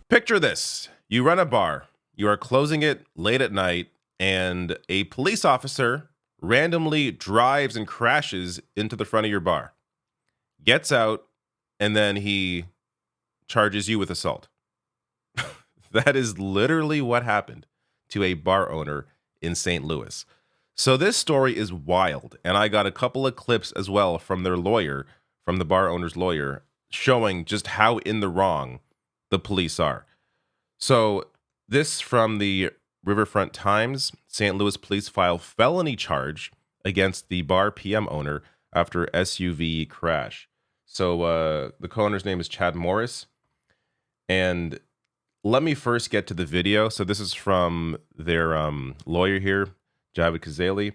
Picture this. You run a bar. You are closing it late at night, and a police officer randomly drives and crashes into the front of your bar, gets out, and then he charges you with assault. That is literally what happened to a bar owner in St. Louis. So this story is wild, and I got a couple of clips as well from their lawyer, from the bar owner's lawyer, showing just how in the wrong the police are. So this from the Riverfront Times. St. Louis police file felony charge against the bar PM owner after SUV crash. So the co-owner's name is Chad Morris. And let me first get to the video. So this is from their lawyer here, Javed Kazali,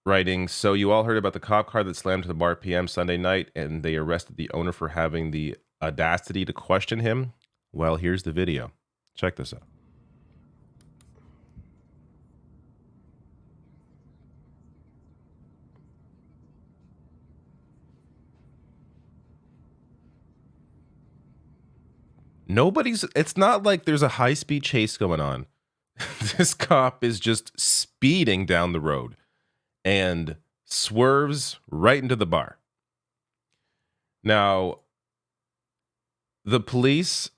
writing, so you all heard about the cop car that slammed to the bar PM Sunday night, and they arrested the owner for having the audacity to question him. Well, here's the video. Check this out. It's not like there's a high-speed chase going on. This cop is just speeding down the road and swerves right into the bar. Now, the police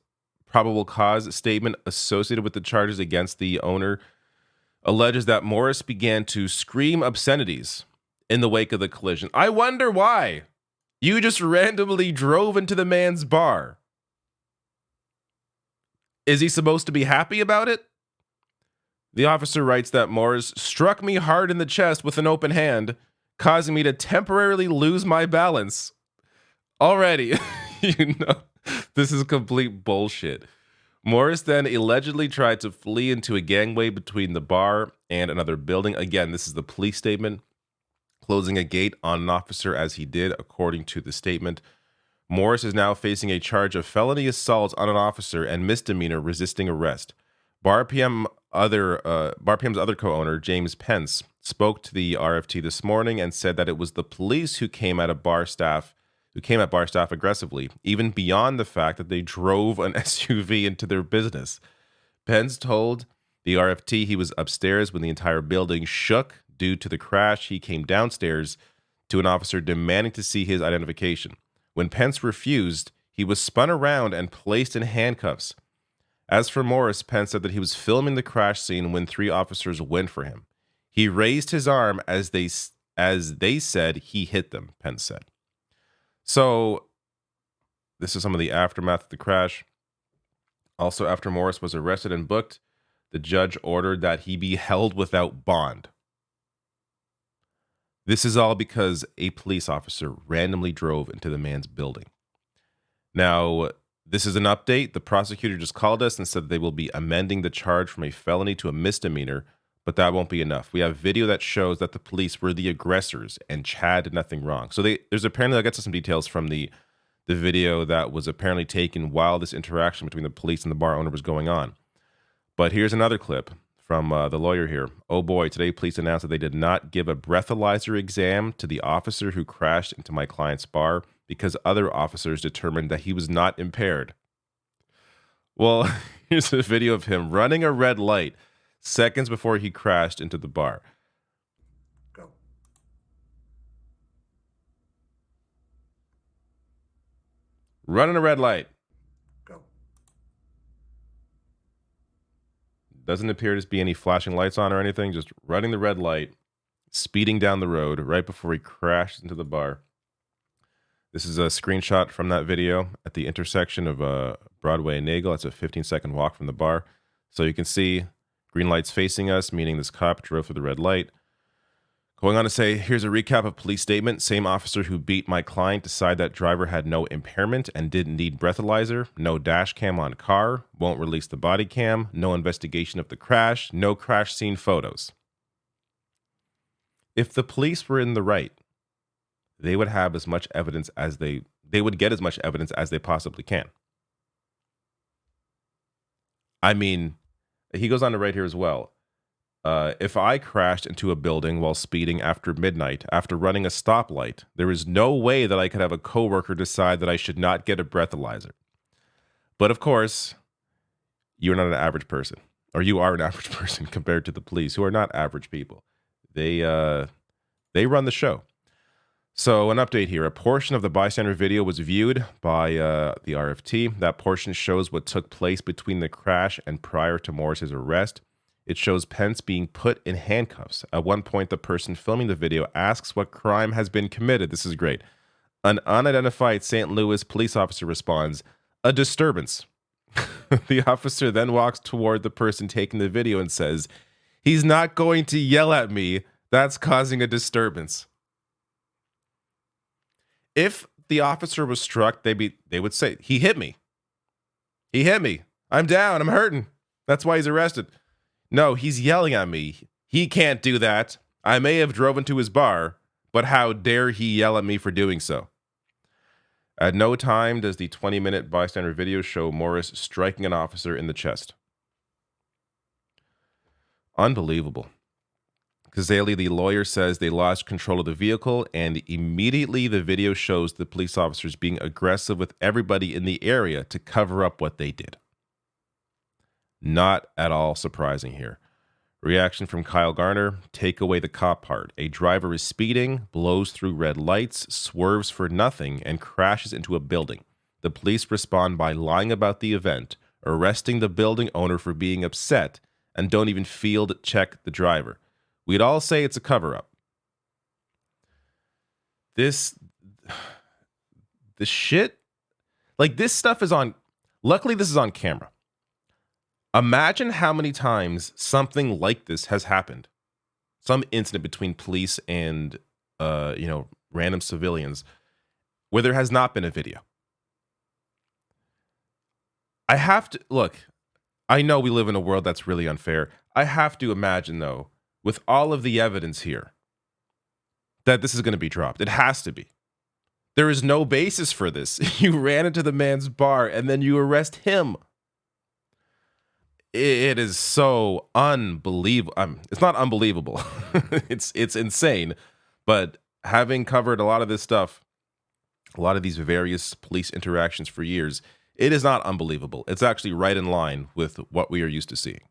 probable cause statement associated with the charges against the owner alleges that Morris began to scream obscenities in the wake of the collision. I wonder why. You just randomly drove into the man's bar. Is he supposed to be happy about it? The officer writes that Morris struck me hard in the chest with an open hand, causing me to temporarily lose my balance. Already, this is complete bullshit. Morris then allegedly tried to flee into a gangway between the bar and another building. Again, this is the police statement, closing a gate on an officer as he did, according to the statement. Morris is now facing a charge of felony assault on an officer and misdemeanor resisting arrest. Bar PM's other co-owner, James Pence, spoke to the RFT this morning and said that it was the police who came at bar staff aggressively, even beyond the fact that they drove an SUV into their business. Pence told the RFT he was upstairs when the entire building shook due to the crash. He came downstairs to an officer demanding to see his identification. When Pence refused, he was spun around and placed in handcuffs. As for Morris, Pence said that he was filming the crash scene when three officers went for him. He raised his arm as they said he hit them, Pence said. So this is some of the aftermath of the crash. Also, after Morris was arrested and booked, the judge ordered that he be held without bond. This is all because a police officer randomly drove into the man's building. Now, this is an update. The prosecutor just called us and said that they will be amending the charge from a felony to a misdemeanor, but that won't be enough. We have video that shows that the police were the aggressors and Chad did nothing wrong. So there's apparently, I got some details from the video that was apparently taken while this interaction between the police and the bar owner was going on. But here's another clip from the lawyer here. Oh boy, today police announced that they did not give a breathalyzer exam to the officer who crashed into my client's bar because other officers determined that he was not impaired. Well, here's a video of him running a red light seconds before he crashed into the bar. Go. Running a red light. Go. Doesn't appear to be any flashing lights on or anything, just running the red light, speeding down the road right before he crashed into the bar. This is a screenshot from that video at the intersection of Broadway and Nagel. It's a 15-second walk from the bar. So you can see green lights facing us, meaning this cop drove through the red light. Going on to say, here's a recap of police statement. Same officer who beat my client decided that driver had no impairment and didn't need breathalyzer. No dash cam on car. Won't release the body cam. No investigation of the crash. No crash scene photos. If the police were in the right, they would have as much evidence as they would get as much evidence as they possibly can. I mean, he goes on to write here as well. If I crashed into a building while speeding after midnight, after running a stoplight, there is no way that I could have a coworker decide that I should not get a breathalyzer. But of course, you're not an average person, or you are an average person compared to the police, who are not average people. They run the show. So an update here. A portion of the bystander video was viewed by the RFT. That portion shows what took place between the crash and prior to Morris's arrest. It shows Pence being put in handcuffs. At one point, the person filming the video asks what crime has been committed. This is great. An unidentified St. Louis police officer responds, "A disturbance." The officer then walks toward the person taking the video and says, "He's not going to yell at me. That's causing a disturbance." If the officer was struck, they would say, "He hit me. He hit me. I'm down. I'm hurting. That's why he's arrested." No, he's yelling at me. He can't do that. I may have driven to his bar, but how dare he yell at me for doing so? At no time does the 20-minute bystander video show Morris striking an officer in the chest. Unbelievable. Kazali, the lawyer, says they lost control of the vehicle, and immediately the video shows the police officers being aggressive with everybody in the area to cover up what they did. Not at all surprising here. Reaction from Kyle Garner: take away the cop part. A driver is speeding, blows through red lights, swerves for nothing, and crashes into a building. The police respond by lying about the event, arresting the building owner for being upset, and don't even field check the driver. We'd all say it's a cover-up. This shit, like, this stuff is on, luckily this is on camera. Imagine how many times something like this has happened. Some incident between police and, random civilians where there has not been a video. I have to, look, I know we live in a world that's really unfair. I have to imagine, though, with all of the evidence here, that this is going to be dropped. It has to be. There is no basis for this. You ran into the man's bar and then you arrest him. It is so unbelievable. It's not unbelievable. It's insane. But having covered a lot of this stuff, a lot of these various police interactions for years, it is not unbelievable. It's actually right in line with what we are used to seeing.